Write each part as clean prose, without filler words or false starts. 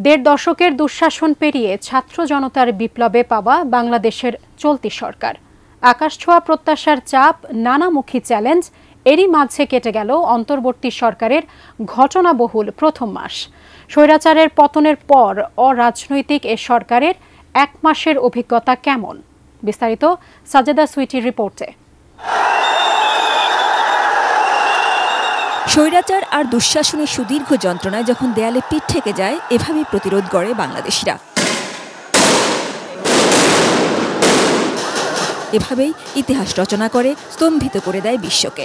দেড় দশকের দুঃশাসন পেরিয়ে ছাত্র জনতার বিপ্লবে পাওয়া বাংলাদেশের চলতি সরকার আকাশছোঁয়া প্রত্যাশার চাপ, নানামুখী চ্যালেঞ্জ, এরই মাঝে কেটে গেল অন্তর্বর্তী সরকারের ঘটনাবহুল প্রথম মাস। স্বৈরাচারের পতনের পর অরাজনৈতিক এ সরকারের এক মাসের অভিজ্ঞতা কেমন? বিস্তারিত সাজেদা সুইটির রিপোর্টে। স্বৈরাচার আর দুঃশাসনের সুদীর্ঘ যন্ত্রণায় যখন দেয়ালে পিঠ ঠেকে যায়, এভাবেই প্রতিরোধ গড়ে বাংলাদেশিরা। এভাবেই ইতিহাস রচনা করে, স্তম্ভিত করে দেয় বিশ্বকে।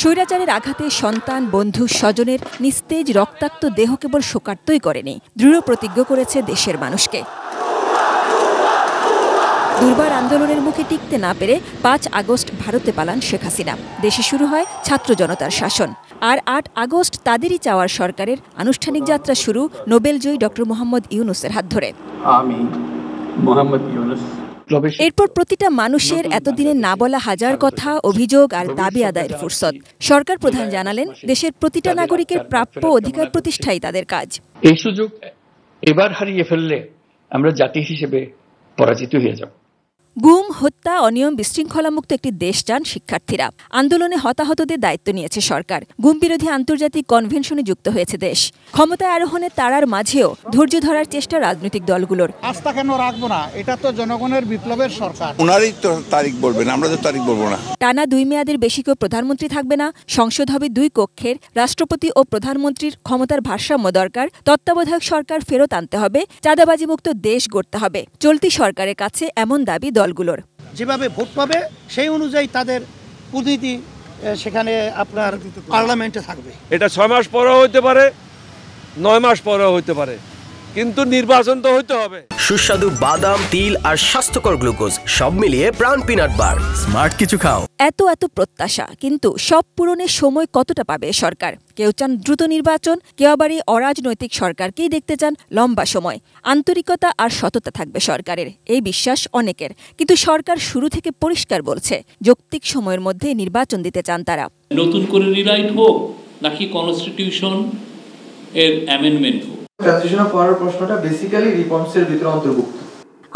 স্বৈরাচারের আঘাতে সন্তান, বন্ধু, স্বজনের নিস্তেজ রক্তাক্ত দেহ কেবল শোকার্তই করেনি, দৃঢ় প্রতিজ্ঞ করেছে দেশের মানুষকে। দুর্বার আন্দোলনের মুখে টিকতে না পেরে ৫ আগস্ট ভারতে পালান শেখ হাসিনা। দেশে শুরু হয় ছাত্র জনতার শাসন। আর ৮ আগস্ট তাদেরই চাওয়ার সরকারের আনুষ্ঠানিক যাত্রা শুরু নোবেলজয়ী ডক্টর মোহাম্মদ ইউনূসের হাত ধরে। এরপর প্রতিটা মানুষের এতদিনে না বলা হাজার কথা, অভিযোগ আর দাবি আদায়ের ফুরসত। সরকার প্রধান জানালেন, দেশের প্রতিটা নাগরিকের প্রাপ্য অধিকার প্রতিষ্ঠাই তাদের কাজ। এই সুযোগ এবার হারিয়ে ফেললে আমরা জাতি হিসেবে পরাজিত হয়ে যাব। গুম, হত্যা, অনিয়ম, বিশৃঙ্খলামুক্ত একটি দেশ চান শিক্ষার্থীরা। আন্দোলনে হতাহতদের দায়িত্ব নিয়েছে সরকার। গুম বিরোধী আন্তর্জাতিক কনভেনশনে যুক্ত হয়েছে দেশ। ক্ষমতায় আরোহণে তারার মাঝেও ধৈর্য ধরার চেষ্টা রাজনৈতিক দলগুলোর। আস্থা কেন রাখবো না? এটা তো জনগণের বিপ্লবের সরকার। ওনারই তো তারিখ বলবেন, আমরা তো তারিখ বলবো না। টানা 2 মেয়াদের বেশি কেউ প্রধানমন্ত্রী থাকবে না। সংসদ হবে 2 কক্ষের। রাষ্ট্রপতি ও প্রধানমন্ত্রীর ক্ষমতার ভারসাম্য দরকার। তত্ত্বাবধায়ক সরকার ফেরত আনতে হবে। চাঁদাবাজি মুক্ত দেশ গড়তে হবে। চলতি সরকারের কাছে এমন দাবি দলগুলোর। যেভাবে ভোট পাবে সেই অনুযায়ী তাদের প্রতিনিধি সেখানে আপনার পার্লামেন্টে থাকবে। এটা 6 মাস পরেও হইতে পারে, 9 মাস পরেও হইতে পারে, কিন্তু নির্বাচন তো হইতে হবে। সুস্বাদু বাদাম, তিল আর স্বাস্থ্যকর গ্লুকোজ সব মিলিয়ে প্রাণ পিনাট বার। স্মার্ট কিছু খাও। এত প্রত্যাশা, কিন্তু সব পূরণের সময় কতটা পাবে সরকার? কেউ চান দ্রুত নির্বাচন, কেউ আবার এই অরাজনৈতিক সরকারকেই দেখতে চান লম্বা সময়। আন্তরিকতা আর সততা থাকবে সরকারের, এই বিশ্বাস অনেকের। কিন্তু সরকার শুরু থেকে পরিষ্কার বলছে, যৌক্তিক সময়ের মধ্যে নির্বাচন দিতে চান তারা। নতুন করে রিরাইট হোক নাকি কনস্টিটিউশন এর অ্যামেন্ডমেন্ট হোক, ট্রানজিশন করার প্রশ্নটা বেসিক্যালি রিফর্মসের ভিতরে অন্তর্ভুক্ত।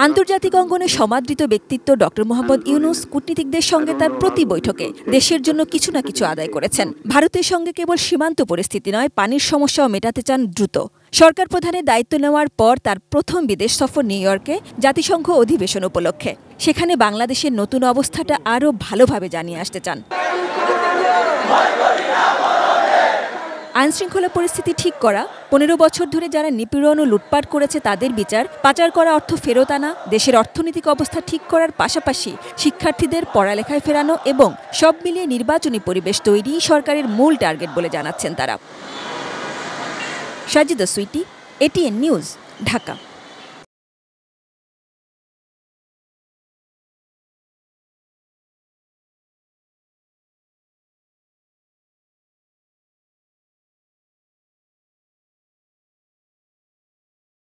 আন্তর্জাতিক অঙ্গনে সমাদৃত ব্যক্তিত্ব ডক্টর মোহাম্মদ ইউনূস কূটনীতিকদের সঙ্গে তার প্রতি বৈঠকে দেশের জন্য কিছু না কিছু আদায় করেছেন। ভারতের সঙ্গে কেবল সীমান্ত পরিস্থিতি নয়, পানির সমস্যাও মেটাতে চান দ্রুত। সরকার প্রধানের দায়িত্ব নেওয়ার পর তার প্রথম বিদেশ সফর নিউ ইয়র্কে, জাতিসংঘ অধিবেশন উপলক্ষে। সেখানে বাংলাদেশের নতুন অবস্থাটা আরও ভালোভাবে জানিয়ে আসতে চান। আইনশৃঙ্খলা পরিস্থিতি ঠিক করা, 15 বছর ধরে যারা নিপীড়ন ও লুটপাট করেছে তাদের বিচার, পাচার করা অর্থ ফেরত আনা, দেশের অর্থনৈতিক অবস্থা ঠিক করার পাশাপাশি শিক্ষার্থীদের পড়ালেখায় ফেরানো এবং সব মিলিয়ে নির্বাচনী পরিবেশ তৈরি সরকারের মূল টার্গেট বলে জানাচ্ছেন তারা। Sajeda Sweety, ATN news, Dhaka.